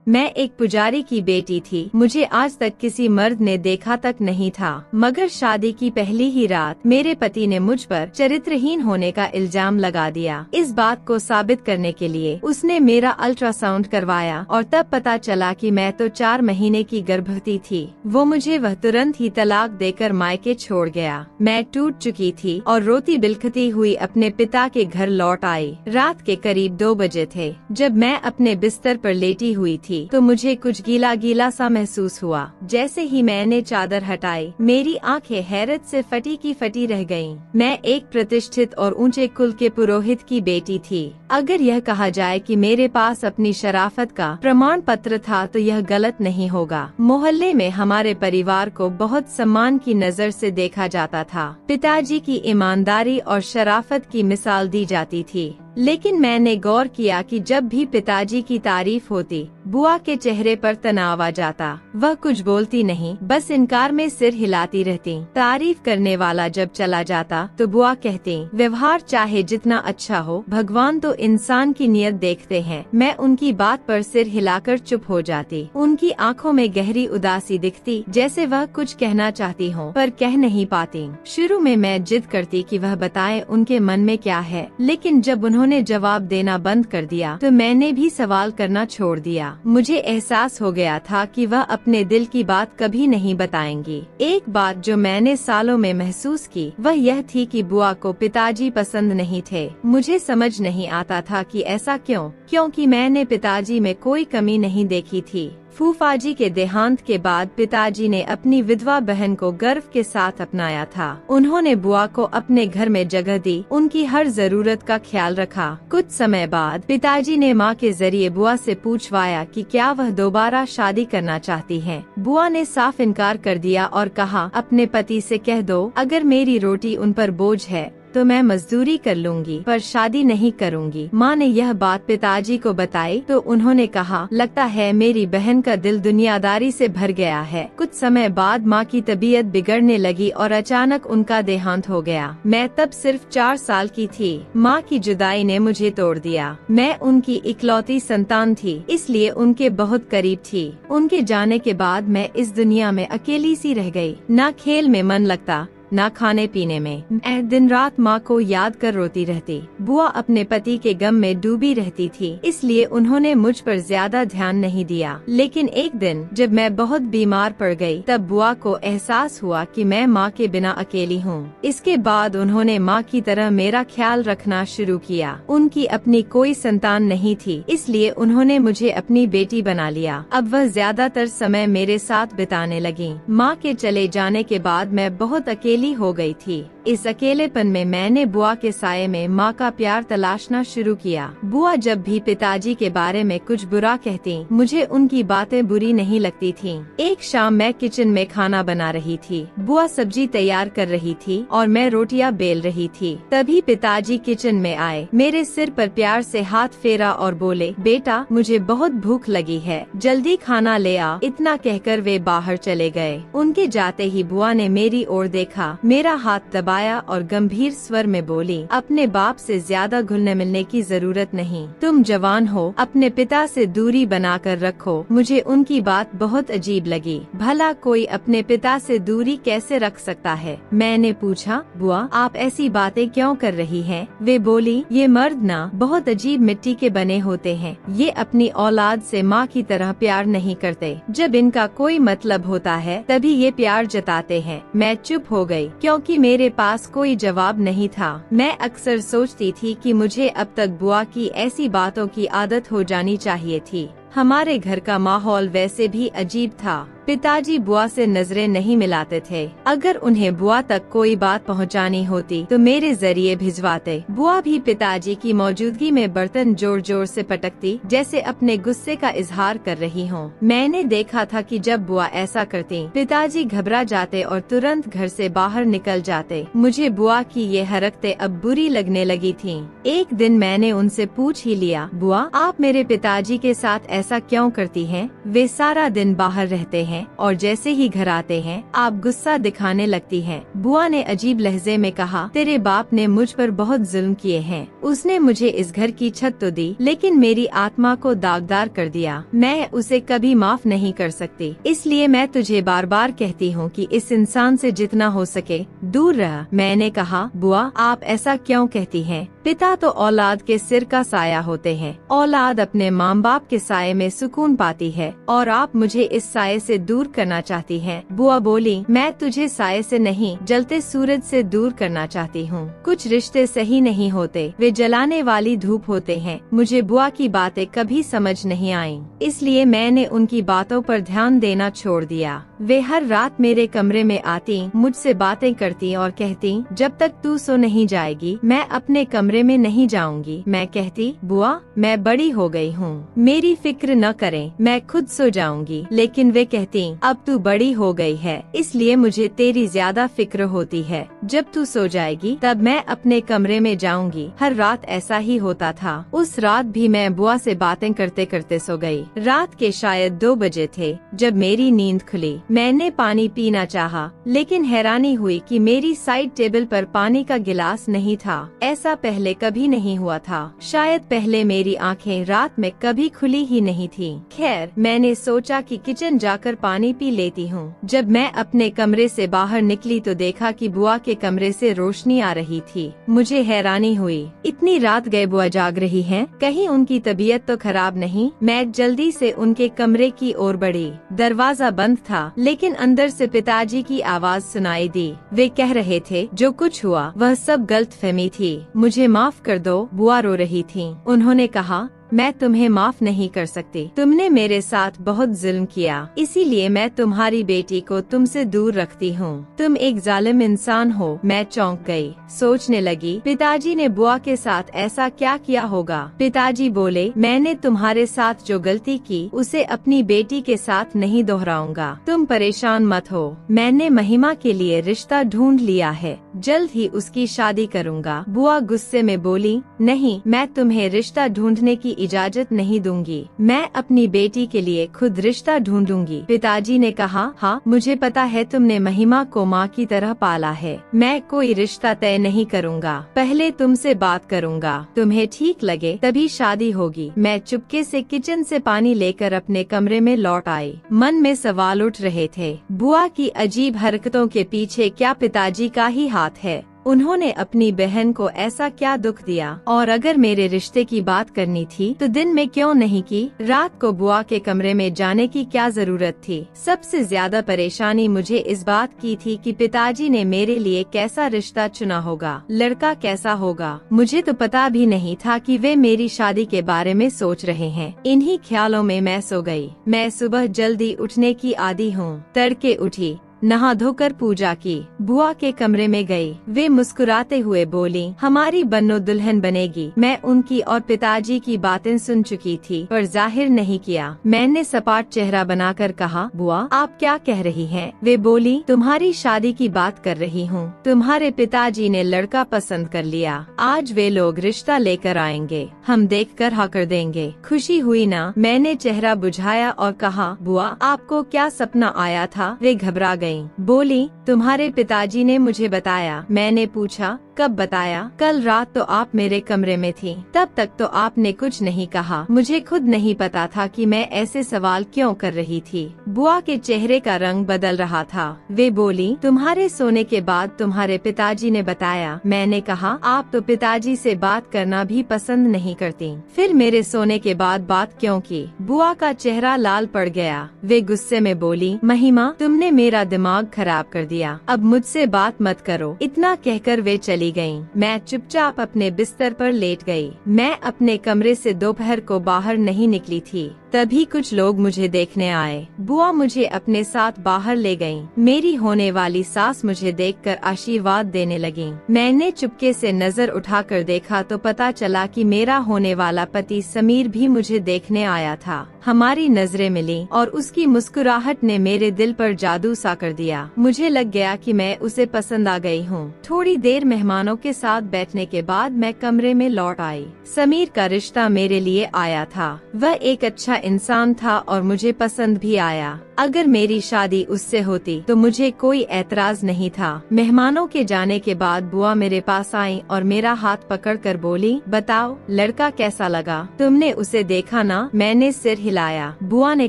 मैं एक पुजारी की बेटी थी। मुझे आज तक किसी मर्द ने देखा तक नहीं था, मगर शादी की पहली ही रात मेरे पति ने मुझ पर चरित्रहीन होने का इल्जाम लगा दिया। इस बात को साबित करने के लिए उसने मेरा अल्ट्रासाउंड करवाया और तब पता चला कि मैं तो 4 महीने की गर्भवती थी। वह तुरंत ही तलाक देकर मायके छोड़ गया। मैं टूट चुकी थी और रोती बिलखती हुई अपने पिता के घर लौट आई। रात के करीब 2 बजे थे। जब मैं अपने बिस्तर पर लेटी हुई थी तो मुझे कुछ गीला गीला सा महसूस हुआ। जैसे ही मैंने चादर हटाई, मेरी आंखें हैरत से फटी की फटी रह गईं। मैं एक प्रतिष्ठित और ऊंचे कुल के पुरोहित की बेटी थी। अगर यह कहा जाए कि मेरे पास अपनी शराफत का प्रमाण पत्र था तो यह गलत नहीं होगा। मोहल्ले में हमारे परिवार को बहुत सम्मान की नजर से देखा जाता था। पिताजी की ईमानदारी और शराफत की मिसाल दी जाती थी। लेकिन मैंने गौर किया कि जब भी पिताजी की तारीफ होती, बुआ के चेहरे पर तनाव आ जाता। वह कुछ बोलती नहीं, बस इनकार में सिर हिलाती रहती। तारीफ करने वाला जब चला जाता तो बुआ कहती, व्यवहार चाहे जितना अच्छा हो, भगवान तो इंसान की नियत देखते हैं। मैं उनकी बात पर सिर हिलाकर चुप हो जाती। उनकी आंखों में गहरी उदासी दिखती, जैसे वह कुछ कहना चाहती हो पर कह नहीं पाती। शुरू में मैं जिद करती कि वह बताएं उनके मन में क्या है, लेकिन जब उन्होंने जवाब देना बंद कर दिया तो मैंने भी सवाल करना छोड़ दिया। मुझे एहसास हो गया था कि वह अपने दिल की बात कभी नहीं बताएंगी। एक बात जो मैंने सालों में महसूस की वह यह थी कि बुआ को पिताजी पसंद नहीं थे। मुझे समझ नहीं आता था कि ऐसा क्यों, क्योंकि मैंने पिताजी में कोई कमी नहीं देखी थी। फूफाजी के देहांत के बाद पिताजी ने अपनी विधवा बहन को गर्व के साथ अपनाया था। उन्होंने बुआ को अपने घर में जगह दी, उनकी हर जरूरत का ख्याल रखा। कुछ समय बाद पिताजी ने मां के जरिए बुआ से पूछवाया कि क्या वह दोबारा शादी करना चाहती हैं। बुआ ने साफ इनकार कर दिया और कहा, अपने पति से कह दो अगर मेरी रोटी उन पर बोझ है तो मैं मजदूरी कर लूंगी, पर शादी नहीं करूंगी। माँ ने यह बात पिताजी को बताई तो उन्होंने कहा, लगता है मेरी बहन का दिल दुनियादारी से भर गया है। कुछ समय बाद माँ की तबीयत बिगड़ने लगी और अचानक उनका देहांत हो गया। मैं तब सिर्फ 4 साल की थी। माँ की जुदाई ने मुझे तोड़ दिया। मैं उनकी इकलौती संतान थी, इसलिए उनके बहुत करीब थी। उनके जाने के बाद मैं इस दुनिया में अकेली सी रह गई। ना खेल में मन लगता, ना खाने पीने में। मैं दिन रात माँ को याद कर रोती रहती। बुआ अपने पति के गम में डूबी रहती थी, इसलिए उन्होंने मुझ पर ज्यादा ध्यान नहीं दिया। लेकिन एक दिन जब मैं बहुत बीमार पड़ गई, तब बुआ को एहसास हुआ कि मैं माँ के बिना अकेली हूँ। इसके बाद उन्होंने माँ की तरह मेरा ख्याल रखना शुरू किया। उनकी अपनी कोई संतान नहीं थी, इसलिए उन्होंने मुझे अपनी बेटी बना लिया। अब वह ज्यादातर समय मेरे साथ बिताने लगी। माँ के चले जाने के बाद मैं बहुत अकेली हो गई थी। इस अकेलेपन में मैंने बुआ के साये में माँ का प्यार तलाशना शुरू किया। बुआ जब भी पिताजी के बारे में कुछ बुरा कहती, मुझे उनकी बातें बुरी नहीं लगती थीं। एक शाम मैं किचन में खाना बना रही थी। बुआ सब्जी तैयार कर रही थी और मैं रोटियां बेल रही थी। तभी पिताजी किचन में आए, मेरे सिर पर प्यार से हाथ फेरा और बोले, बेटा मुझे बहुत भूख लगी है, जल्दी खाना ले आ। इतना कहकर वे बाहर चले गए। उनके जाते ही बुआ ने मेरी ओर देखा, मेरा हाथ दबाया और गंभीर स्वर में बोली, अपने बाप से ज्यादा घुलने मिलने की जरूरत नहीं। तुम जवान हो, अपने पिता से दूरी बनाकर रखो। मुझे उनकी बात बहुत अजीब लगी। भला कोई अपने पिता से दूरी कैसे रख सकता है? मैंने पूछा, बुआ आप ऐसी बातें क्यों कर रही हैं? वे बोली, ये मर्द ना बहुत अजीब मिट्टी के बने होते हैं। ये अपनी औलाद से माँ की तरह प्यार नहीं करते। जब इनका कोई मतलब होता है तभी ये प्यार जताते हैं। मैं चुप हो गई, क्योंकि मेरे पास कोई जवाब नहीं था। मैं अक्सर सोचती थी कि मुझे अब तक बुआ की ऐसी बातों की आदत हो जानी चाहिए थी। हमारे घर का माहौल वैसे भी अजीब था। पिताजी बुआ से नजरें नहीं मिलाते थे। अगर उन्हें बुआ तक कोई बात पहुंचानी होती तो मेरे जरिए भिजवाते। बुआ भी पिताजी की मौजूदगी में बर्तन जोर जोर से पटकती, जैसे अपने गुस्से का इजहार कर रही हो। मैंने देखा था कि जब बुआ ऐसा करती, पिताजी घबरा जाते और तुरंत घर से बाहर निकल जाते। मुझे बुआ की ये हरकतें अब बुरी लगने लगी थीं। एक दिन मैंने उनसे पूछ ही लिया, बुआ आप मेरे पिताजी के साथ ऐसा क्यों करती हैं? वे सारा दिन बाहर रहते हैं और जैसे ही घर आते हैं आप गुस्सा दिखाने लगती हैं। बुआ ने अजीब लहजे में कहा, तेरे बाप ने मुझ पर बहुत जुल्म किए हैं। उसने मुझे इस घर की छत तो दी, लेकिन मेरी आत्मा को दागदार कर दिया। मैं उसे कभी माफ नहीं कर सकती। इसलिए मैं तुझे बार बार कहती हूँ कि इस इंसान से जितना हो सके दूर रह। मैंने कहा, बुआ आप ऐसा क्यों कहती हैं? पिता तो औलाद के सिर का साया होते हैं। औलाद अपने माँ बाप के साये में सुकून पाती है और आप मुझे इस साये से दूर करना चाहती हैं। बुआ बोली, मैं तुझे साये से नहीं जलते सूरज से दूर करना चाहती हूँ। कुछ रिश्ते सही नहीं होते, वे जलाने वाली धूप होते हैं। मुझे बुआ की बातें कभी समझ नहीं आईं, इसलिए मैंने उनकी बातों पर ध्यान देना छोड़ दिया। वे हर रात मेरे कमरे में आती, मुझसे बातें करती और कहती, जब तक तू सो नहीं जाएगी मैं अपने कमरे में नहीं जाऊंगी। मैं कहती, बुआ मैं बड़ी हो गई हूँ, मेरी फिक्र न करें, मैं खुद सो जाऊंगी। लेकिन वे कहती, अब तू बड़ी हो गई है, इसलिए मुझे तेरी ज्यादा फिक्र होती है। जब तू सो जाएगी तब मैं अपने कमरे में जाऊंगी। हर रात ऐसा ही होता था। उस रात भी मैं बुआ से बातें करते करते सो गई। रात के शायद 2 बजे थे जब मेरी नींद खुली। मैंने पानी पीना चाहा, लेकिन हैरानी हुई कि मेरी साइड टेबल पर पानी का गिलास नहीं था। ऐसा पहले कभी नहीं हुआ था। शायद पहले मेरी आंखें रात में कभी खुली ही नहीं थीं। खैर, मैंने सोचा कि किचन जाकर पानी पी लेती हूँ। जब मैं अपने कमरे से बाहर निकली तो देखा कि बुआ के कमरे से रोशनी आ रही थी। मुझे हैरानी हुई, इतनी रात गए बुआ जाग रही हैं? कहीं उनकी तबीयत तो खराब नहीं? मैं जल्दी से उनके कमरे की ओर बढ़ी। दरवाजा बंद था, लेकिन अंदर से पिताजी की आवाज सुनाई दी। वे कह रहे थे, जो कुछ हुआ वह सब गलतफहमी थी, मुझे माफ कर दो। बुआ रो रही थीं। उन्होंने कहा, मैं तुम्हें माफ नहीं कर सकती। तुमने मेरे साथ बहुत जुल्म किया, इसीलिए मैं तुम्हारी बेटी को तुमसे दूर रखती हूँ। तुम एक जालिम इंसान हो। मैं चौंक गई, सोचने लगी, पिताजी ने बुआ के साथ ऐसा क्या किया होगा? पिताजी बोले, मैंने तुम्हारे साथ जो गलती की उसे अपनी बेटी के साथ नहीं दोहराऊंगा। तुम परेशान मत हो, मैंने महिमा के लिए रिश्ता ढूंढ लिया है, जल्द ही उसकी शादी करूँगा। बुआ गुस्से में बोली, नहीं, मैं तुम्हें रिश्ता ढूंढने की इजाजत नहीं दूंगी। मैं अपनी बेटी के लिए खुद रिश्ता ढूंढूंगी। पिताजी ने कहा, हाँ मुझे पता है तुमने महिमा को माँ की तरह पाला है। मैं कोई रिश्ता तय नहीं करूँगा, पहले तुमसे बात करूँगा। तुम्हें ठीक लगे तभी शादी होगी। मैं चुपके से किचन से पानी लेकर अपने कमरे में लौट आई। मन में सवाल उठ रहे थे, बुआ की अजीब हरकतों के पीछे क्या पिताजी का ही हाथ है? उन्होंने अपनी बहन को ऐसा क्या दुख दिया? और अगर मेरे रिश्ते की बात करनी थी तो दिन में क्यों नहीं की? रात को बुआ के कमरे में जाने की क्या जरूरत थी? सबसे ज्यादा परेशानी मुझे इस बात की थी कि पिताजी ने मेरे लिए कैसा रिश्ता चुना होगा, लड़का कैसा होगा। मुझे तो पता भी नहीं था कि वे मेरी शादी के बारे में सोच रहे हैं। इन्हीं ख्यालों में मैं सो गई। मैं सुबह जल्दी उठने की आदी हूँ। तड़के उठी, नहा धोकर पूजा की, बुआ के कमरे में गई। वे मुस्कुराते हुए बोली, हमारी बन्नो दुल्हन बनेगी। मैं उनकी और पिताजी की बातें सुन चुकी थी पर जाहिर नहीं किया। मैंने सपाट चेहरा बनाकर कहा, बुआ आप क्या कह रही हैं? वे बोली, तुम्हारी शादी की बात कर रही हूँ। तुम्हारे पिताजी ने लड़का पसंद कर लिया। आज वे लोग रिश्ता लेकर आएंगे, हम देखकर हाँ कर देंगे। खुशी हुई ना? मैंने चेहरा बुझाया और कहा, बुआ आपको क्या सपना आया था? वे घबरा गई। बोली, तुम्हारे पिताजी ने मुझे बताया। मैंने पूछा, कब बताया? कल रात तो आप मेरे कमरे में थी, तब तक तो आपने कुछ नहीं कहा। मुझे खुद नहीं पता था कि मैं ऐसे सवाल क्यों कर रही थी। बुआ के चेहरे का रंग बदल रहा था। वे बोली, तुम्हारे सोने के बाद तुम्हारे पिताजी ने बताया। मैंने कहा, आप तो पिताजी से बात करना भी पसंद नहीं करती, फिर मेरे सोने के बाद बात क्यों की? बुआ का चेहरा लाल पड़ गया। वे गुस्से में बोली, महिमा तुमने मेरा दिमाग खराब कर दिया, अब मुझसे बात मत करो। इतना कहकर वे चली गयी। मैं चुपचाप अपने बिस्तर पर लेट गई। मैं अपने कमरे से दोपहर को बाहर नहीं निकली थी। तभी कुछ लोग मुझे देखने आए। बुआ मुझे अपने साथ बाहर ले गयीं। मेरी होने वाली सास मुझे देखकर आशीर्वाद देने लगी। मैंने चुपके से नजर उठाकर देखा तो पता चला कि मेरा होने वाला पति समीर भी मुझे देखने आया था। हमारी नजरें मिली और उसकी मुस्कुराहट ने मेरे दिल पर जादू सा कर दिया। मुझे लग गया कि मैं उसे पसंद आ गई हूँ। थोड़ी देर मेहमानों के साथ बैठने के बाद मैं कमरे में लौट आई। समीर का रिश्ता मेरे लिए आया था। वह एक अच्छा इंसान था और मुझे पसंद भी आया। अगर मेरी शादी उससे होती तो मुझे कोई ऐतराज नहीं था। मेहमानों के जाने के बाद बुआ मेरे पास आई और मेरा हाथ पकड़कर बोली, बताओ लड़का कैसा लगा? तुमने उसे देखा ना? मैंने सिर हिलाया। बुआ ने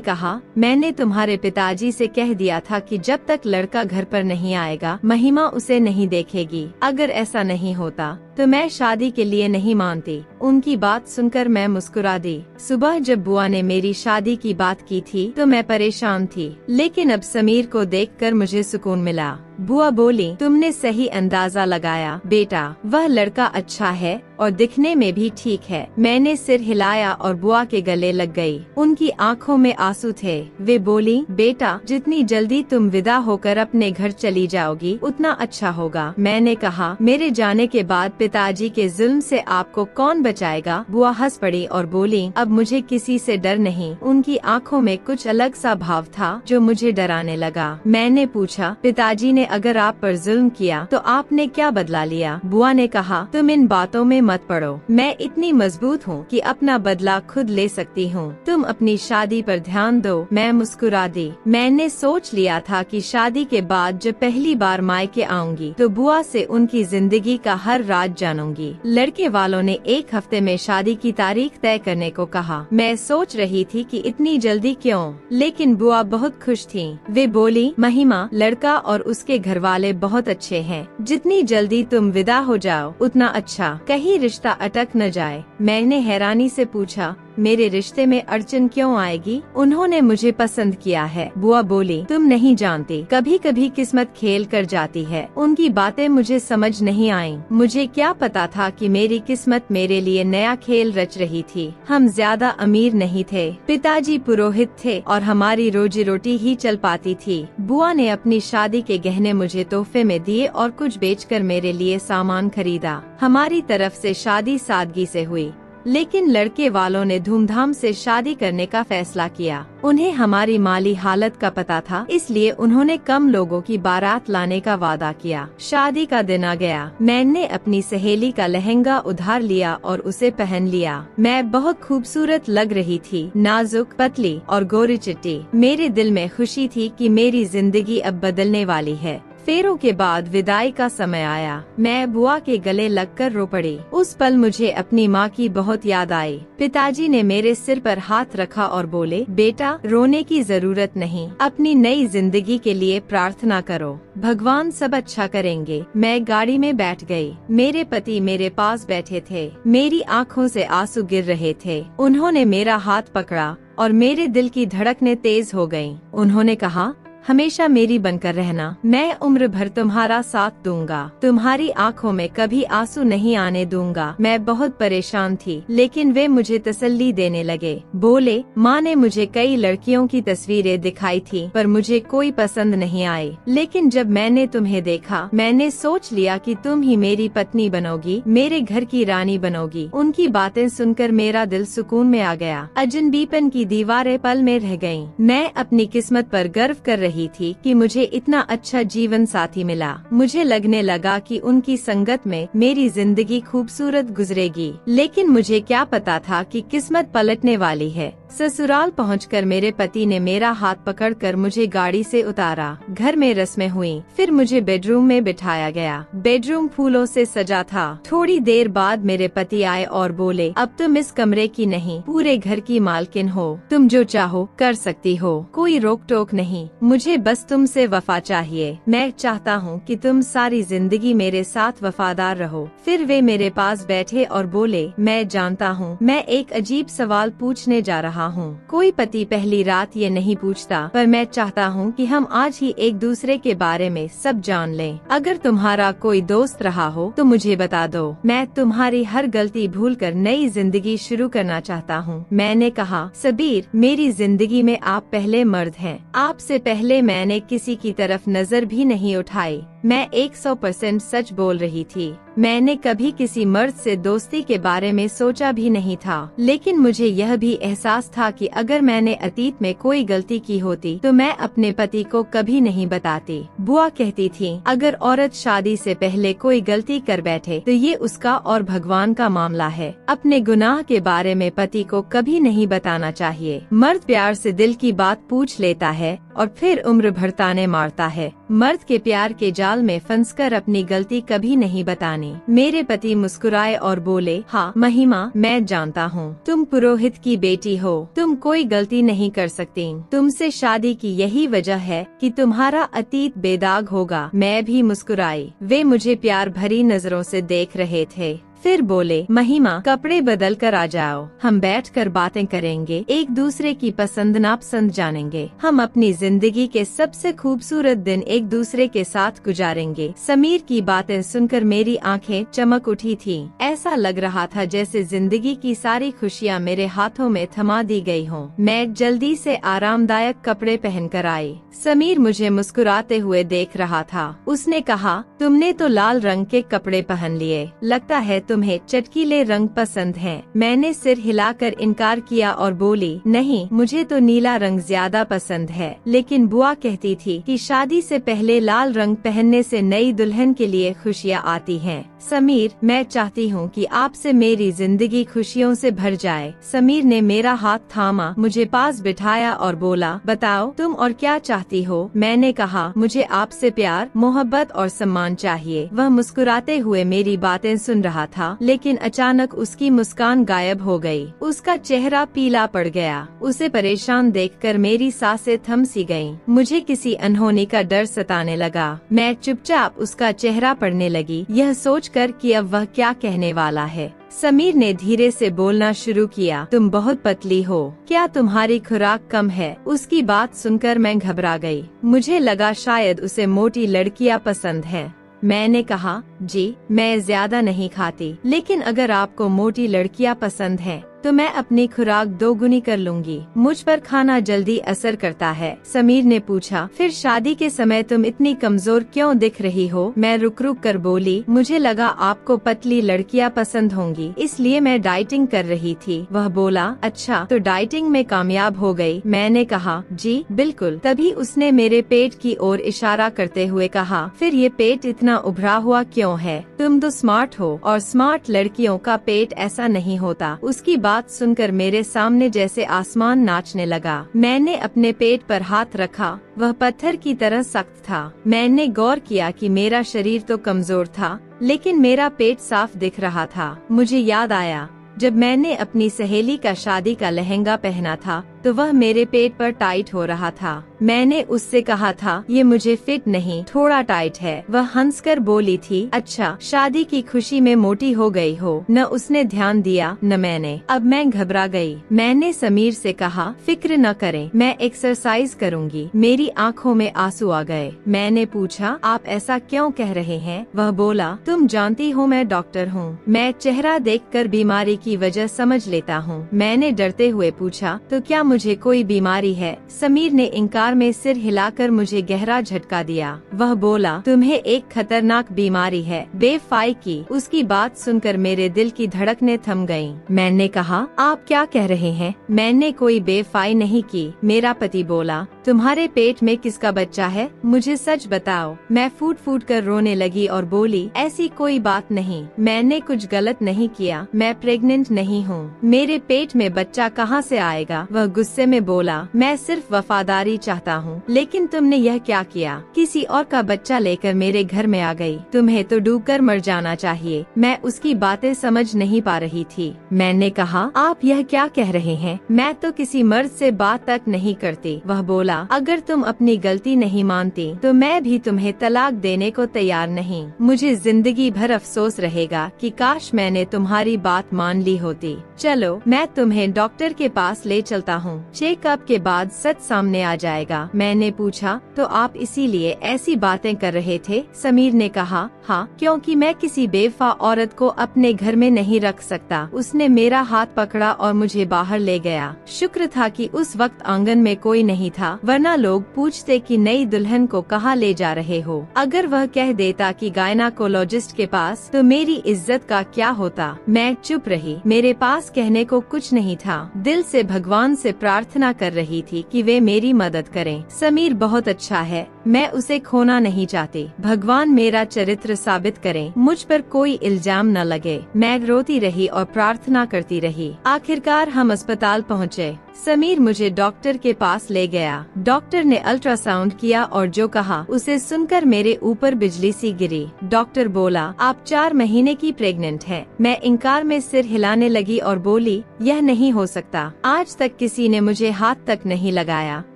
कहा, मैंने तुम्हारे पिताजी से कह दिया था कि जब तक लड़का घर पर नहीं आएगा महिमा उसे नहीं देखेगी। अगर ऐसा नहीं होता तो मैं शादी के लिए नहीं मानती। उनकी बात सुनकर मैं मुस्कुरा दी। सुबह जब बुआ ने मेरी शादी की बात की थी तो मैं परेशान थी, लेकिन अब समीर को देखकर मुझे सुकून मिला। बुआ बोली, तुमने सही अंदाजा लगाया बेटा, वह लड़का अच्छा है और दिखने में भी ठीक है। मैंने सिर हिलाया और बुआ के गले लग गई। उनकी आंखों में आंसू थे। वे बोली, बेटा जितनी जल्दी तुम विदा होकर अपने घर चली जाओगी उतना अच्छा होगा। मैंने कहा, मेरे जाने के बाद पिताजी के जुल्म से आपको कौन बचाएगा? बुआ हंस पड़ी और बोली, अब मुझे किसी से डर नहीं। उनकी आंखों में कुछ अलग सा भाव था जो मुझे डराने लगा। मैंने पूछा, पिताजी ने अगर आप पर जुल्म किया तो आपने क्या बदला लिया? बुआ ने कहा, तुम इन बातों में मत पड़ो। मैं इतनी मजबूत हूँ कि अपना बदला खुद ले सकती हूँ। तुम अपनी शादी पर ध्यान दो। मैं मुस्कुरा दी। मैंने सोच लिया था कि शादी के बाद जब पहली बार मायके आऊंगी तो बुआ से उनकी जिंदगी का हर राज जानूंगी। लड़के वालों ने 1 हफ्ते में शादी की तारीख तय करने को कहा। मैं सोच रही थी कि इतनी जल्दी क्यों, लेकिन बुआ बहुत खुश थीं। वे बोली, महिमा लड़का और उसके घर वाले बहुत अच्छे हैं। जितनी जल्दी तुम विदा हो जाओ उतना अच्छा, कहीं रिश्ता अटक न जाए। मैंने हैरानी से पूछा, मेरे रिश्ते में अड़चन क्यों आएगी? उन्होंने मुझे पसंद किया है। बुआ बोली, तुम नहीं जानती, कभी कभी किस्मत खेल कर जाती है। उनकी बातें मुझे समझ नहीं आईं। मुझे क्या पता था कि मेरी किस्मत मेरे लिए नया खेल रच रही थी। हम ज्यादा अमीर नहीं थे, पिताजी पुरोहित थे और हमारी रोजी रोटी ही चल पाती थी। बुआ ने अपनी शादी के गहने मुझे तोहफे में दिए और कुछ बेचकर मेरे लिए सामान खरीदा। हमारी तरफ से शादी सादगी से हुई, लेकिन लड़के वालों ने धूमधाम से शादी करने का फैसला किया। उन्हें हमारी माली हालत का पता था, इसलिए उन्होंने कम लोगों की बारात लाने का वादा किया। शादी का दिन आ गया। मैंने अपनी सहेली का लहंगा उधार लिया और उसे पहन लिया। मैं बहुत खूबसूरत लग रही थी, नाजुक, पतली और गोरी चिट्टी। मेरे दिल में खुशी थी कि मेरी जिंदगी अब बदलने वाली है। फेरों के बाद विदाई का समय आया। मैं बुआ के गले लगकर रो पड़ी। उस पल मुझे अपनी माँ की बहुत याद आई। पिताजी ने मेरे सिर पर हाथ रखा और बोले, बेटा रोने की जरूरत नहीं, अपनी नई जिंदगी के लिए प्रार्थना करो, भगवान सब अच्छा करेंगे। मैं गाड़ी में बैठ गई। मेरे पति मेरे पास बैठे थे। मेरी आँखों से आंसू गिर रहे थे। उन्होंने मेरा हाथ पकड़ा और मेरे दिल की धड़कनें तेज हो गयीं। उन्होंने कहा, हमेशा मेरी बनकर रहना, मैं उम्र भर तुम्हारा साथ दूंगा, तुम्हारी आंखों में कभी आंसू नहीं आने दूंगा। मैं बहुत परेशान थी, लेकिन वे मुझे तसल्ली देने लगे। बोले, माँ ने मुझे कई लड़कियों की तस्वीरें दिखाई थी, पर मुझे कोई पसंद नहीं आई। लेकिन जब मैंने तुम्हें देखा, मैंने सोच लिया कि तुम ही मेरी पत्नी बनोगी, मेरे घर की रानी बनोगी। उनकी बातें सुनकर मेरा दिल सुकून में आ गया। अजनबीपन की दीवारें पल में रह गयीं। मैं अपनी किस्मत पर गर्व कर रही थी कि मुझे इतना अच्छा जीवन साथी मिला। मुझे लगने लगा कि उनकी संगत में मेरी जिंदगी खूबसूरत गुजरेगी, लेकिन मुझे क्या पता था कि किस्मत पलटने वाली है। ससुराल पहुंचकर मेरे पति ने मेरा हाथ पकड़कर मुझे गाड़ी से उतारा। घर में रस्में हुई, फिर मुझे बेडरूम में बिठाया गया। बेडरूम फूलों से सजा था। थोड़ी देर बाद मेरे पति आए और बोले, अब तुम इस कमरे की नहीं, पूरे घर की मालकिन हो, तुम जो चाहो कर सकती हो, कोई रोक टोक नहीं। मुझे बस तुमसे वफा चाहिए। मैं चाहता हूँ कि तुम सारी जिंदगी मेरे साथ वफादार रहो। फिर वे मेरे पास बैठे और बोले, मैं जानता हूँ मैं एक अजीब सवाल पूछने जा रहा हूँ। कोई पति पहली रात ये नहीं पूछता, पर मैं चाहता हूँ कि हम आज ही एक दूसरे के बारे में सब जान लें। अगर तुम्हारा कोई दोस्त रहा हो तो मुझे बता दो। मैं तुम्हारी हर गलती भूलकर नई जिंदगी शुरू करना चाहता हूँ। मैंने कहा, सबीर, मेरी जिंदगी में आप पहले मर्द हैं। आपसे पहले मैंने किसी की तरफ नजर भी नहीं उठाई। मैं 100% सच बोल रही थी। मैंने कभी किसी मर्द से दोस्ती के बारे में सोचा भी नहीं था, लेकिन मुझे यह भी एहसास था कि अगर मैंने अतीत में कोई गलती की होती तो मैं अपने पति को कभी नहीं बताती। बुआ कहती थी, अगर औरत शादी से पहले कोई गलती कर बैठे तो ये उसका और भगवान का मामला है। अपने गुनाह के बारे में पति को कभी नहीं बताना चाहिए। मर्द प्यार से दिल की बात पूछ लेता है और फिर उम्र भर ताने मारता है। मर्द के प्यार के जाल में फंसकर अपनी गलती कभी नहीं बतानी। मेरे पति मुस्कुराए और बोले, हाँ महिमा, मैं जानता हूँ तुम पुरोहित की बेटी हो, तुम कोई गलती नहीं कर सकती। तुमसे शादी की यही वजह है कि तुम्हारा अतीत बेदाग होगा। मैं भी मुस्कुराई। वे मुझे प्यार भरी नजरों से देख रहे थे। फिर बोले, महिमा कपड़े बदल कर आ जाओ, हम बैठकर बातें करेंगे, एक दूसरे की पसंद नापसंद जानेंगे। हम अपनी जिंदगी के सबसे खूबसूरत दिन एक दूसरे के साथ गुजारेंगे। समीर की बातें सुनकर मेरी आंखें चमक उठी थीं। ऐसा लग रहा था जैसे जिंदगी की सारी खुशियाँ मेरे हाथों में थमा दी गई हों। मैं जल्दी से आरामदायक कपड़े पहनकर आई। समीर मुझे मुस्कुराते हुए देख रहा था। उसने कहा, तुमने तो लाल रंग के कपड़े पहन लिए, लगता है तुम्हें चटकीले रंग पसंद हैं। मैंने सिर हिलाकर इनकार किया और बोली, नहीं, मुझे तो नीला रंग ज्यादा पसंद है। लेकिन बुआ कहती थी कि शादी से पहले लाल रंग पहनने से नई दुल्हन के लिए खुशियाँ आती हैं। समीर, मैं चाहती हूँ कि आपसे मेरी जिंदगी खुशियों से भर जाए। समीर ने मेरा हाथ थामा, मुझे पास बिठाया और बोला, बताओ तुम और क्या चाहती हो। मैंने कहा, मुझे आपसे प्यार, मोहब्बत और सम्मान चाहिए। वह मुस्कुराते हुए मेरी बातें सुन रहा था, लेकिन अचानक उसकी मुस्कान गायब हो गई। उसका चेहरा पीला पड़ गया। उसे परेशान देखकर मेरी सांसें थम सी गईं। मुझे किसी अनहोनी का डर सताने लगा। मैं चुपचाप उसका चेहरा पढ़ने लगी, यह सोचकर कि अब वह क्या कहने वाला है। समीर ने धीरे से बोलना शुरू किया, तुम बहुत पतली हो, क्या तुम्हारी खुराक कम है। उसकी बात सुनकर मैं घबरा गई। मुझे लगा शायद उसे मोटी लड़कियां पसंद हैं। मैंने कहा, जी मैं ज्यादा नहीं खाती, लेकिन अगर आपको मोटी लड़कियां पसंद हैं तो मैं अपनी खुराक दोगुनी कर लूंगी। मुझ पर खाना जल्दी असर करता है। समीर ने पूछा, फिर शादी के समय तुम इतनी कमजोर क्यों दिख रही हो। मैं रुक रुक कर बोली, मुझे लगा आपको पतली लड़कियां पसंद होंगी, इसलिए मैं डाइटिंग कर रही थी। वह बोला, अच्छा तो डाइटिंग में कामयाब हो गई। मैंने कहा, जी बिल्कुल। तभी उसने मेरे पेट की ओर इशारा करते हुए कहा, फिर ये पेट इतना उभरा हुआ क्यों है। तुम तो स्मार्ट हो और स्मार्ट लड़कियों का पेट ऐसा नहीं होता। उसकी बात सुनकर मेरे सामने जैसे आसमान नाचने लगा। मैंने अपने पेट पर हाथ रखा, वह पत्थर की तरह सख्त था। मैंने गौर किया कि मेरा शरीर तो कमजोर था, लेकिन मेरा पेट साफ दिख रहा था। मुझे याद आया जब मैंने अपनी सहेली का शादी का लहंगा पहना था तो वह मेरे पेट पर टाइट हो रहा था। मैंने उससे कहा था, ये मुझे फिट नहीं, थोड़ा टाइट है। वह हंसकर बोली थी, अच्छा शादी की खुशी में मोटी हो गई हो। न उसने ध्यान दिया न मैंने। अब मैं घबरा गई। मैंने समीर से कहा, फिक्र न करें, मैं एक्सरसाइज करूंगी। मेरी आंखों में आंसू आ गए। मैंने पूछा, आप ऐसा क्यों कह रहे हैं। वह बोला, तुम जानती हो मैं डॉक्टर हूँ, मैं चेहरा देखकर बीमारी की वजह समझ लेता हूँ। मैंने डरते हुए पूछा, तो क्या मुझे कोई बीमारी है। समीर ने इनकार में सिर हिलाकर मुझे गहरा झटका दिया। वह बोला, तुम्हें एक खतरनाक बीमारी है, बेफाई की। उसकी बात सुनकर मेरे दिल की धड़कनें थम गयीं। मैंने कहा, आप क्या कह रहे हैं। मैंने कोई बेफाई नहीं की। मेरा पति बोला, तुम्हारे पेट में किसका बच्चा है, मुझे सच बताओ। मैं फूट फूट कर रोने लगी और बोली, ऐसी कोई बात नहीं, मैंने कुछ गलत नहीं किया, मैं प्रेग्नेंट नहीं हूँ। मेरे पेट में बच्चा कहाँ से आएगा। वह गुस्से में बोला, मैं सिर्फ वफादारी चाहता हूँ, लेकिन तुमने यह क्या किया। किसी और का बच्चा लेकर मेरे घर में आ गई। तुम्हें तो डूबकर मर जाना चाहिए। मैं उसकी बातें समझ नहीं पा रही थी। मैंने कहा, आप यह क्या कह रहे हैं, मैं तो किसी मर्द से बात तक नहीं करती। वह बोला, अगर तुम अपनी गलती नहीं मानती तो मैं भी तुम्हें तलाक देने को तैयार नहीं। मुझे जिंदगी भर अफसोस रहेगा कि काश मैंने तुम्हारी बात मान ली होती। चलो मैं तुम्हें डॉक्टर के पास ले चलता हूँ, चेकअप के बाद सच सामने आ जाएगा। मैंने पूछा, तो आप इसीलिए ऐसी बातें कर रहे थे। समीर ने कहा, हाँ, क्योंकि मैं किसी बेवफा औरत को अपने घर में नहीं रख सकता। उसने मेरा हाथ पकड़ा और मुझे बाहर ले गया। शुक्र था कि उस वक्त आंगन में कोई नहीं था, वरना लोग पूछते कि नई दुल्हन को कहाँ ले जा रहे हो। अगर वह कह देता कि गायनाकोलॉजिस्ट के पास, तो मेरी इज्जत का क्या होता। मैं चुप रही। मेरे पास कहने को कुछ नहीं था। दिल से भगवान से प्रार्थना कर रही थी कि वे मेरी मदद करें। समीर बहुत अच्छा है, मैं उसे खोना नहीं चाहती। भगवान मेरा चरित्र साबित करें, मुझ पर कोई इल्जाम न लगे। मैं रोती रही और प्रार्थना करती रही। आखिरकार हम अस्पताल पहुँचे। समीर मुझे डॉक्टर के पास ले गया। डॉक्टर ने अल्ट्रासाउंड किया और जो कहा उसे सुनकर मेरे ऊपर बिजली सी गिरी। डॉक्टर बोला, आप 4 महीने की प्रेग्नेंट हैं। मैं इनकार में सिर हिलाने लगी और बोली, यह नहीं हो सकता। आज तक किसी ने मुझे हाथ तक नहीं लगाया।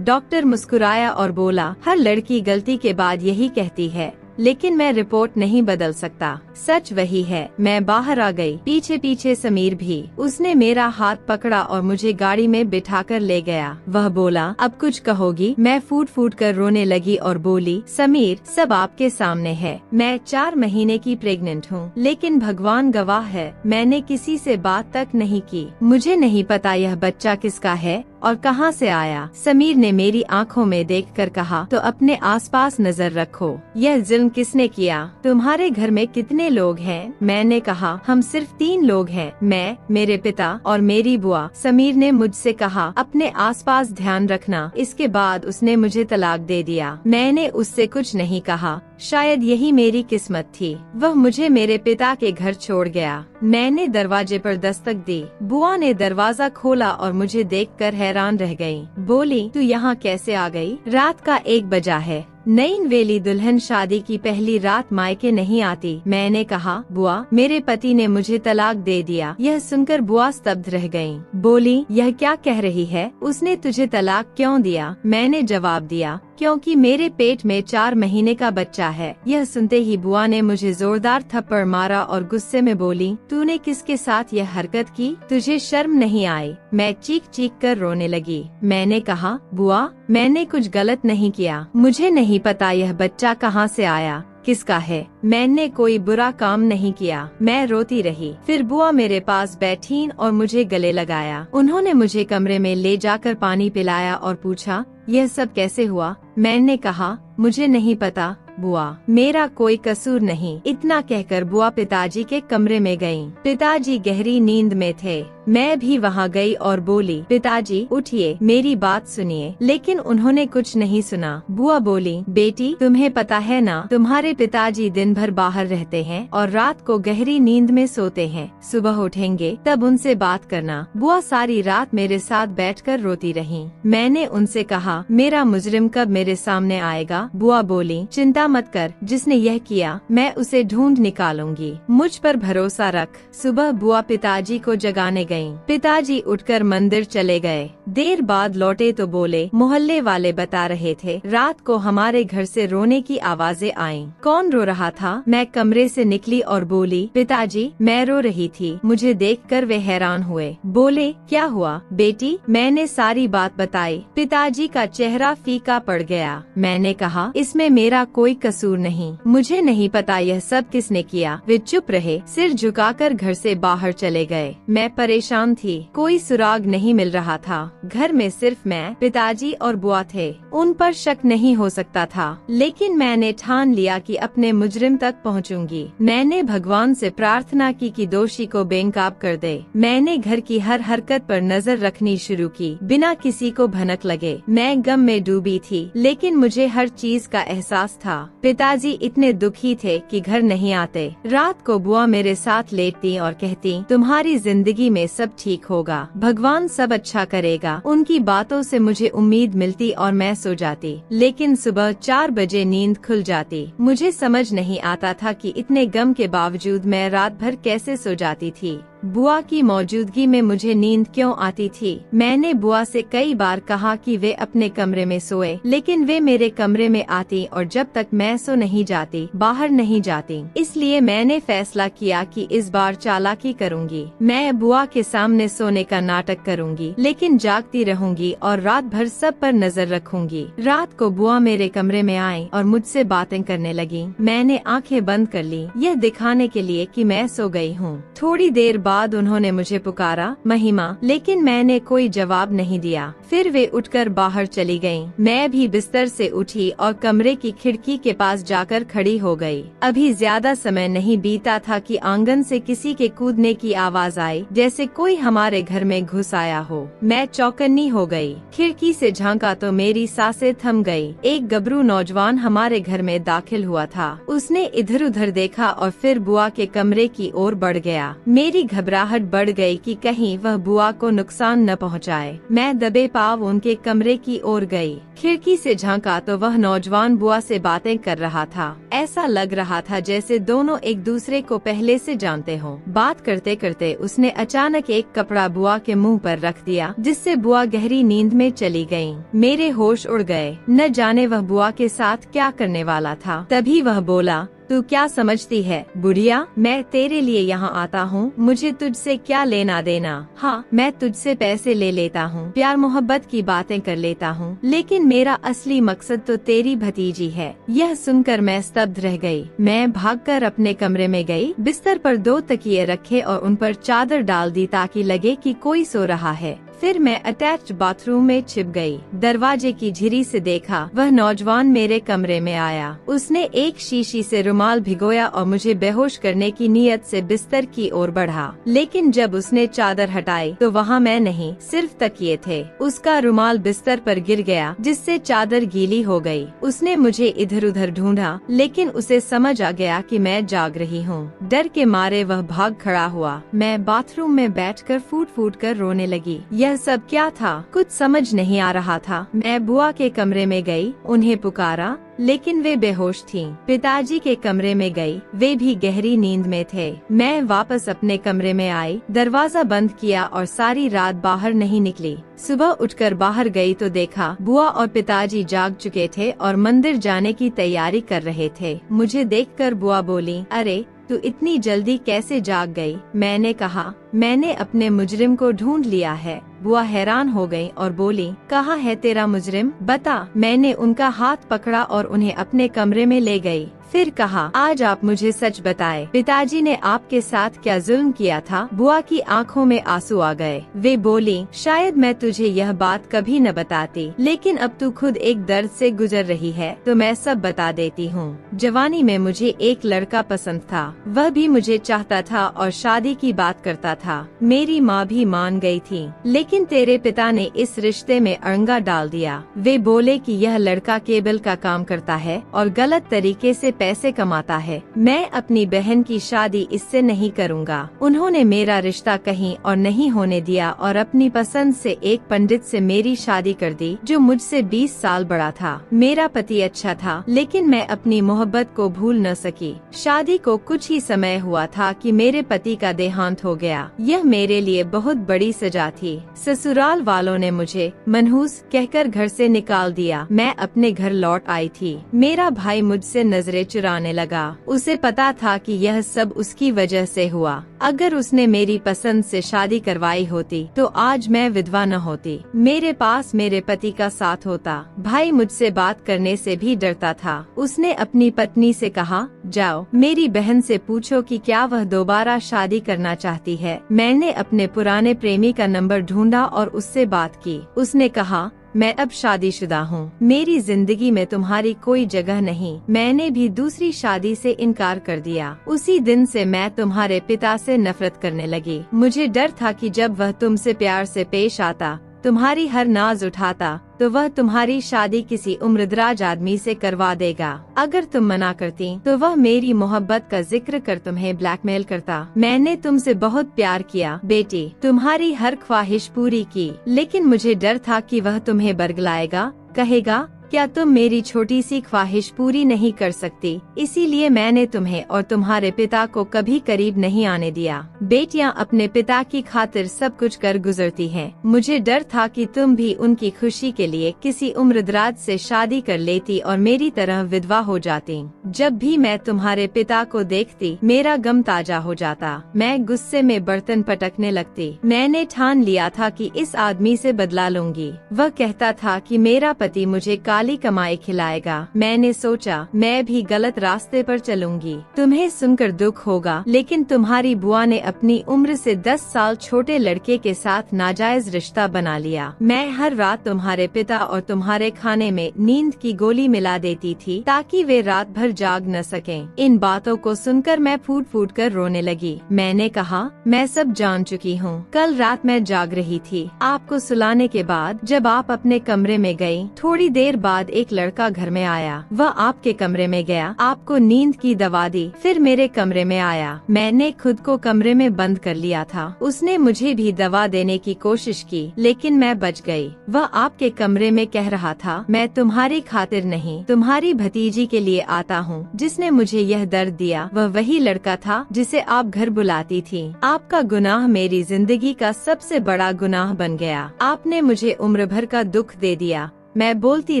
डॉक्टर मुस्कुराया और बोला, हर लड़की गलती के बाद यही कहती है, लेकिन मैं रिपोर्ट नहीं बदल सकता। सच वही है। मैं बाहर आ गई, पीछे पीछे समीर भी। उसने मेरा हाथ पकड़ा और मुझे गाड़ी में बिठाकर ले गया। वह बोला, अब कुछ कहोगी? मैं फूट फूट कर रोने लगी और बोली, समीर, सब आपके सामने है। मैं 4 महीने की प्रेग्नेंट हूँ, लेकिन भगवान गवाह है, मैंने किसी से बात तक नहीं की। मुझे नहीं पता यह बच्चा किसका है और कहां से आया। समीर ने मेरी आंखों में देखकर कहा, तो अपने आसपास नजर रखो। यह जुल्म किसने किया? तुम्हारे घर में कितने लोग हैं? मैंने कहा, हम सिर्फ 3 लोग हैं, मैं, मेरे पिता और मेरी बुआ। समीर ने मुझसे कहा, अपने आसपास ध्यान रखना। इसके बाद उसने मुझे तलाक दे दिया। मैंने उससे कुछ नहीं कहा। शायद यही मेरी किस्मत थी। वह मुझे मेरे पिता के घर छोड़ गया। मैंने दरवाजे पर दस्तक दी। बुआ ने दरवाजा खोला और मुझे देखकर हैरान रह गई। बोली, तू यहाँ कैसे आ गई? रात का 1 बजा है। नई नवेली दुल्हन शादी की पहली रात मायके नहीं आती। मैंने कहा, बुआ, मेरे पति ने मुझे तलाक दे दिया। यह सुनकर बुआ स्तब्ध रह गयी। बोली, यह क्या कह रही है? उसने तुझे तलाक क्यों दिया? मैंने जवाब दिया, क्योंकि मेरे पेट में 4 महीने का बच्चा है। यह सुनते ही बुआ ने मुझे जोरदार थप्पड़ मारा और गुस्से में बोली, तूने किसके साथ यह हरकत की? तुझे शर्म नहीं आई? मैं चीख चीख कर रोने लगी। मैंने कहा, बुआ, मैंने कुछ गलत नहीं किया। मुझे नहीं पता यह बच्चा कहाँ से आया, किसका है। मैंने कोई बुरा काम नहीं किया। मैं रोती रही। फिर बुआ मेरे पास बैठी और मुझे गले लगाया। उन्होंने मुझे कमरे में ले जाकर पानी पिलाया और पूछा, यह सब कैसे हुआ? मैंने कहा, मुझे नहीं पता बुआ, मेरा कोई कसूर नहीं। इतना कहकर बुआ पिताजी के कमरे में गईं। पिताजी गहरी नींद में थे। मैं भी वहाँ गई और बोली, पिताजी उठिए, मेरी बात सुनिए। लेकिन उन्होंने कुछ नहीं सुना। बुआ बोली, बेटी, तुम्हें पता है ना, तुम्हारे पिताजी दिन भर बाहर रहते हैं और रात को गहरी नींद में सोते हैं। सुबह उठेंगे तब उनसे बात करना। बुआ सारी रात मेरे साथ बैठकर रोती रहीं। मैंने उनसे कहा, मेरा मुजरिम कब मेरे सामने आएगा? बुआ बोली, चिंता मत कर, जिसने यह किया मैं उसे ढूंढ निकालूंगी। मुझ पर भरोसा रख। सुबह बुआ पिताजी को जगाने गईं। पिताजी उठकर मंदिर चले गए। देर बाद लौटे तो बोले, मोहल्ले वाले बता रहे थे रात को हमारे घर से रोने की आवाजें आईं। कौन रो रहा था? मैं कमरे से निकली और बोली, पिताजी, मैं रो रही थी। मुझे देखकर वे हैरान हुए। बोले, क्या हुआ बेटी? मैंने सारी बात बताई। पिताजी का चेहरा फीका पड़ गया। मैंने कहा, इसमें मेरा कोई कसूर नहीं। मुझे नहीं पता यह सब किसने किया। वे चुप रहे, सिर झुकाकर घर से बाहर चले गए। मैं परेशान थी। कोई सुराग नहीं मिल रहा था। घर में सिर्फ मैं, पिताजी और बुआ थे। उन पर शक नहीं हो सकता था, लेकिन मैंने ठान लिया कि अपने मुजरिम तक पहुंचूंगी। मैंने भगवान से प्रार्थना की कि दोषी को बेनकाब कर दे। मैंने घर की हर हरकत पर नजर रखनी शुरू की, बिना किसी को भनक लगे। मैं गम में डूबी थी, लेकिन मुझे हर चीज का एहसास था। पिताजी इतने दुखी थे कि घर नहीं आते। रात को बुआ मेरे साथ लेटती और कहती, तुम्हारी जिंदगी में सब ठीक होगा, भगवान सब अच्छा करेगा। उनकी बातों से मुझे उम्मीद मिलती और मैं सो जाती। लेकिन सुबह 4 बजे नींद खुल जाती। मुझे समझ नहीं आता था कि इतने गम के बावजूद मैं रात भर कैसे सो जाती थी। बुआ की मौजूदगी में मुझे नींद क्यों आती थी? मैंने बुआ से कई बार कहा कि वे अपने कमरे में सोए, लेकिन वे मेरे कमरे में आती और जब तक मैं सो नहीं जाती बाहर नहीं जाती। इसलिए मैंने फैसला किया कि इस बार चालाकी करूंगी। मैं बुआ के सामने सोने का नाटक करूंगी, लेकिन जागती रहूंगी और रात भर सब पर नजर रखूंगी। रात को बुआ मेरे कमरे में आई और मुझसे बातें करने लगी। मैंने आंखें बंद कर ली, यह दिखाने के लिए कि मैं सो गई हूँ। थोड़ी देर बाद बाद उन्होंने मुझे पुकारा, महिमा, लेकिन मैंने कोई जवाब नहीं दिया। फिर वे उठकर बाहर चली गयीं। मैं भी बिस्तर से उठी और कमरे की खिड़की के पास जाकर खड़ी हो गई। अभी ज्यादा समय नहीं बीता था कि आंगन से किसी के कूदने की आवाज आई, जैसे कोई हमारे घर में घुस आया हो। मैं चौकन्नी हो गई। खिड़की से झांका तो मेरी सांसें थम गई। एक गबरू नौजवान हमारे घर में दाखिल हुआ था। उसने इधर उधर देखा और फिर बुआ के कमरे की ओर बढ़ गया। मेरी घबराहट बढ़ गई कि कहीं वह बुआ को नुकसान न पहुंचाए। मैं दबे पांव उनके कमरे की ओर गई। खिड़की से झांका तो वह नौजवान बुआ से बातें कर रहा था। ऐसा लग रहा था जैसे दोनों एक दूसरे को पहले से जानते हों। बात करते करते उसने अचानक एक कपड़ा बुआ के मुंह पर रख दिया, जिससे बुआ गहरी नींद में चली गयीं। मेरे होश उड़ गए। न जाने वह बुआ के साथ क्या करने वाला था। तभी वह बोला, तू क्या समझती है बुढ़िया, मैं तेरे लिए यहाँ आता हूँ, मुझे तुझसे क्या लेना देना। हाँ, मैं तुझसे पैसे ले लेता हूँ, प्यार मोहब्बत की बातें कर लेता हूँ, लेकिन मेरा असली मकसद तो तेरी भतीजी है। यह सुनकर मैं स्तब्ध रह गई। मैं भागकर अपने कमरे में गई, बिस्तर पर 2 तकिए रखे और उन पर चादर डाल दी ताकि लगे कि कोई सो रहा है। फिर मैं अटैच्ड बाथरूम में छिप गई। दरवाजे की झिरी से देखा, वह नौजवान मेरे कमरे में आया। उसने एक शीशी से रुमाल भिगोया और मुझे बेहोश करने की नीयत से बिस्तर की ओर बढ़ा। लेकिन जब उसने चादर हटाई तो वहाँ मैं नहीं, सिर्फ तकिए थे। उसका रुमाल बिस्तर पर गिर गया, जिससे चादर गीली हो गई। उसने मुझे इधर उधर ढूंढा, लेकिन उसे समझ आ गया कि मैं जाग रही हूँ। डर के मारे वह भाग खड़ा हुआ। मैं बाथरूम में बैठकर फूट फूट कर रोने लगी। यह सब क्या था, कुछ समझ नहीं आ रहा था। मैं बुआ के कमरे में गई, उन्हें पुकारा, लेकिन वे बेहोश थीं। पिताजी के कमरे में गई, वे भी गहरी नींद में थे। मैं वापस अपने कमरे में आई, दरवाजा बंद किया और सारी रात बाहर नहीं निकली। सुबह उठकर बाहर गई तो देखा बुआ और पिताजी जाग चुके थे और मंदिर जाने की तैयारी कर रहे थे। मुझे देखकर बुआ बोली, अरे तू इतनी जल्दी कैसे जाग गई? मैंने कहा, मैंने अपने मुजरिम को ढूंढ लिया है। बुआ हैरान हो गई और बोली, कहाँ है तेरा मुजरिम, बता। मैंने उनका हाथ पकड़ा और उन्हें अपने कमरे में ले गई। फिर कहा, आज आप मुझे सच बताएं, पिताजी ने आपके साथ क्या जुल्म किया था? बुआ की आंखों में आंसू आ गए। वे बोली, शायद मैं तुझे यह बात कभी न बताती, लेकिन अब तू खुद एक दर्द से गुजर रही है तो मैं सब बता देती हूँ। जवानी में मुझे एक लड़का पसंद था, वह भी मुझे चाहता था और शादी की बात करता था। मेरी माँ भी मान गई थी, लेकिन तेरे पिता ने इस रिश्ते में अड़ंगा डाल दिया। वे बोले कि यह लड़का केबल का काम करता है और गलत तरीके से पैसे कमाता है। मैं अपनी बहन की शादी इससे नहीं करूँगा। उन्होंने मेरा रिश्ता कहीं और नहीं होने दिया और अपनी पसंद से एक पंडित से मेरी शादी कर दी, जो मुझसे 20 साल बड़ा था। मेरा पति अच्छा था, लेकिन मैं अपनी मोहब्बत को भूल न सकी। शादी को कुछ ही समय हुआ था कि मेरे पति का देहांत हो गया। यह मेरे लिए बहुत बड़ी सजा थी। ससुराल वालों ने मुझे मनहूस कहकर घर से निकाल दिया। मैं अपने घर लौट आई थी। मेरा भाई मुझसे नजरें चुराने लगा। उसे पता था कि यह सब उसकी वजह से हुआ। अगर उसने मेरी पसंद से शादी करवाई होती तो आज मैं विधवा न होती। मेरे पास मेरे पति का साथ होता। भाई मुझसे बात करने से भी डरता था। उसने अपनी पत्नी से कहा, जाओ मेरी बहन से पूछो कि क्या वह दोबारा शादी करना चाहती है। मैंने अपने पुराने प्रेमी का नंबर ढूंढा और उससे बात की। उसने कहा, मैं अब शादीशुदा हूँ, मेरी जिंदगी में तुम्हारी कोई जगह नहीं। मैंने भी दूसरी शादी से इनकार कर दिया। उसी दिन से मैं तुम्हारे पिता से नफरत करने लगी। मुझे डर था कि जब वह तुमसे प्यार से पेश आता, तुम्हारी हर नाज उठाता, तो वह तुम्हारी शादी किसी उम्रदराज आदमी से करवा देगा। अगर तुम मना करती तो वह मेरी मोहब्बत का जिक्र कर तुम्हें ब्लैकमेल करता। मैंने तुमसे बहुत प्यार किया बेटी, तुम्हारी हर ख्वाहिश पूरी की, लेकिन मुझे डर था कि वह तुम्हें बरगलाएगा, कहेगा क्या तुम मेरी छोटी सी ख्वाहिश पूरी नहीं कर सकती, इसीलिए मैंने तुम्हें और तुम्हारे पिता को कभी करीब नहीं आने दिया। बेटियां अपने पिता की खातिर सब कुछ कर गुजरती हैं। मुझे डर था कि तुम भी उनकी खुशी के लिए किसी उम्रदराज से शादी कर लेती और मेरी तरह विधवा हो जाती। जब भी मैं तुम्हारे पिता को देखती, मेरा गम ताजा हो जाता। मैं गुस्से में बर्तन पटकने लगती। मैंने ठान लिया था कि इस आदमी से बदला लूंगी। वह कहता था कि मेरा पति मुझे हलाली कमाई खिलाएगा। मैंने सोचा मैं भी गलत रास्ते पर चलूंगी। तुम्हें सुनकर दुख होगा, लेकिन तुम्हारी बुआ ने अपनी उम्र से 10 साल छोटे लड़के के साथ नाजायज रिश्ता बना लिया। मैं हर रात तुम्हारे पिता और तुम्हारे खाने में नींद की गोली मिला देती थी ताकि वे रात भर जाग न सकें। इन बातों को सुनकर मैं फूट फूट कर रोने लगी। मैंने कहा, मैं सब जान चुकी हूँ। कल रात मैं जाग रही थी। आपको सुलाने के बाद जब आप अपने कमरे में गयी, थोड़ी देर बाद एक लड़का घर में आया। वह आपके कमरे में गया, आपको नींद की दवा दी, फिर मेरे कमरे में आया। मैंने खुद को कमरे में बंद कर लिया था। उसने मुझे भी दवा देने की कोशिश की, लेकिन मैं बच गई। वह आपके कमरे में कह रहा था, मैं तुम्हारी खातिर नहीं, तुम्हारी भतीजी के लिए आता हूँ। जिसने मुझे यह दर्द दिया वह वही लड़का था जिसे आप घर बुलाती थी। आपका गुनाह मेरी जिंदगी का सबसे बड़ा गुनाह बन गया। आपने मुझे उम्र भर का दुख दे दिया। मैं बोलती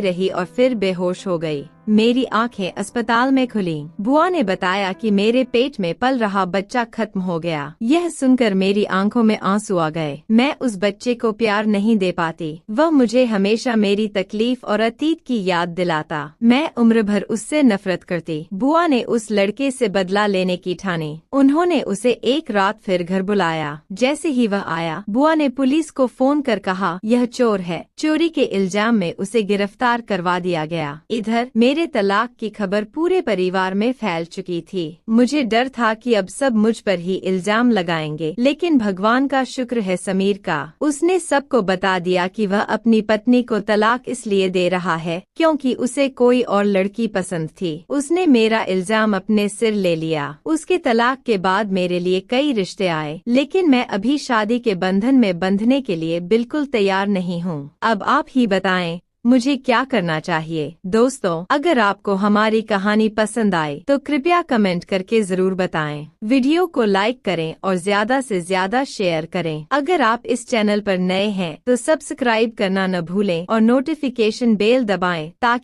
रही और फिर बेहोश हो गई। मेरी आंखें अस्पताल में खुली। बुआ ने बताया कि मेरे पेट में पल रहा बच्चा खत्म हो गया। यह सुनकर मेरी आंखों में आंसू आ गए। मैं उस बच्चे को प्यार नहीं दे पाती। वह मुझे हमेशा मेरी तकलीफ और अतीत की याद दिलाता। मैं उम्र भर उससे नफरत करती। बुआ ने उस लड़के से बदला लेने की ठानी। उन्होंने उसे एक रात फिर घर बुलाया। जैसे ही वह आया, बुआ ने पुलिस को फोन कर कहा, यह चोर है। चोरी के इल्जाम में उसे गिरफ्तार करवा दिया गया। इधर मेरे तलाक की खबर पूरे परिवार में फैल चुकी थी। मुझे डर था कि अब सब मुझ पर ही इल्जाम लगाएंगे, लेकिन भगवान का शुक्र है समीर का, उसने सबको बता दिया कि वह अपनी पत्नी को तलाक इसलिए दे रहा है क्योंकि उसे कोई और लड़की पसंद थी। उसने मेरा इल्जाम अपने सिर ले लिया। उसके तलाक के बाद मेरे लिए कई रिश्ते आए, लेकिन मैं अभी शादी के बंधन में बंधने के लिए बिल्कुल तैयार नहीं हूँ। अब आप ही बताएं मुझे क्या करना चाहिए। दोस्तों, अगर आपको हमारी कहानी पसंद आए तो कृपया कमेंट करके जरूर बताएं। वीडियो को लाइक करें और ज्यादा से ज्यादा शेयर करें। अगर आप इस चैनल पर नए हैं तो सब्सक्राइब करना न भूलें और नोटिफिकेशन बेल दबाएं ताकि